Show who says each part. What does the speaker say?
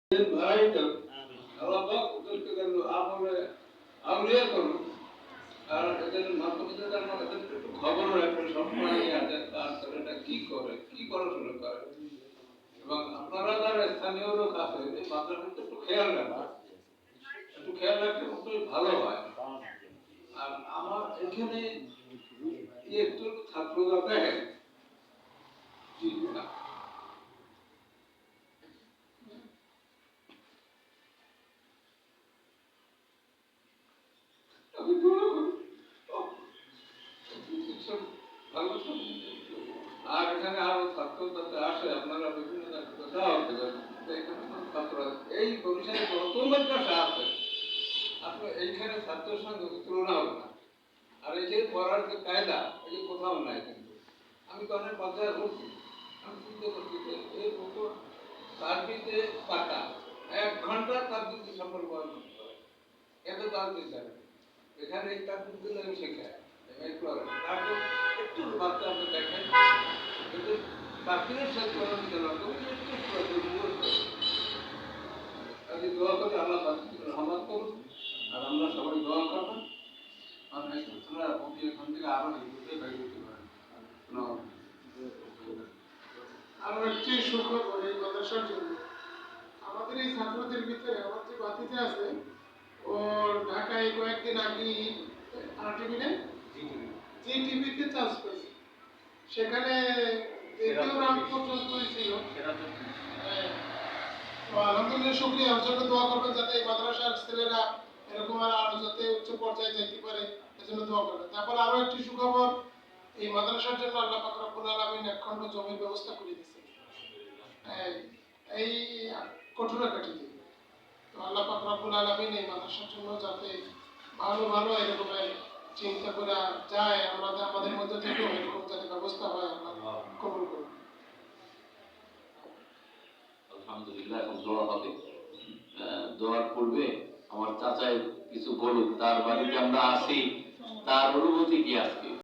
Speaker 1: খবর রাখবেন সবসময় কি করে কি পড়াশোনা করে এবং আপনারা যারা স্থানীয় লোক আছে এই মাদ্রাসাটা একটু খেয়াল রাখবেন, একটু খেয়াল রাখলে খুবই ভালো হয়। আর আমার এখানে একটু ছাত্র যাতে আর এখানে আরো ছাত্র যাতে আসে, আপনারা বিভিন্ন এই ভবিষ্যতে যত মাদ্রাসা আছে আপনার এইখানে ছাত্রের সঙ্গে তুলনা হবে না। আর এই যে পড়ার যে কায়দা এই যে কোথাও নাই, কিন্তু আমি তো অনেক বাজার করছি, আমি চিন্তা করছি যে এই মতো সার্ভিসে পাতা 1 ঘন্টা সার্ভিসে সফল বয়ন এত জানতে চাই এখানে এই সার্ভিসগুলো আমি শেখাই তারপর একটু বাচ্চা আপনি দেখেন কিন্তু চাকরির সাথে দোয়া করে আল্লাহ রহমত করুন। আর আমরা সবাই দোয়া করবেন এখান থেকে আরো
Speaker 2: আরো একটি সুখবর এই মাদ্রাসার জন্য আমাদের এই ছাত্রদের ভিতরে আমার যে বাতিতে আছে ওর ঢাকায় কয়েকদিন আগে জি টিভিতে চান্স পেয়েছে, সেখানে দ্বিতীয় রাউন্ড পর্যন্ত ছিল। আলহামদুলিল্লাহ শুকরিয়া, ওর জন্য দোয়া করবেন যাতে এই মাদ্রাসার ছেলেরা এরকম আরো যাতে উচ্চ পর্যায়ে যাইতে পারে, এজন্য দোয়া করবেন। তারপর আরো একটি সুখবর, এই মাদ্রাসার জন্য আল্লাহ পাক রব্বুল আলামিন 1 খণ্ড জমির ব্যবস্থা করে দিয়েছেন এই কঠুরাকাঠিতে। তো আল্লাহ পাক রব্বুল আলামিন এই মাদ্রাসার জন্য যাতে ভালো ভালো এরকম চিন্তা করা যায়, আমাদের মধ্যে থেকে এরকম যাতে ব্যবস্থা হয় আল্লাহ কবুল করুন।
Speaker 3: আলহামদুলিল্লাহ, এখন দোয়া হবে। দোয়ার পূর্বে আমার চাচাই কিছু বলুক, তার বাড়িতে আমরা আসি, তার অনুভূতি কি আজকে।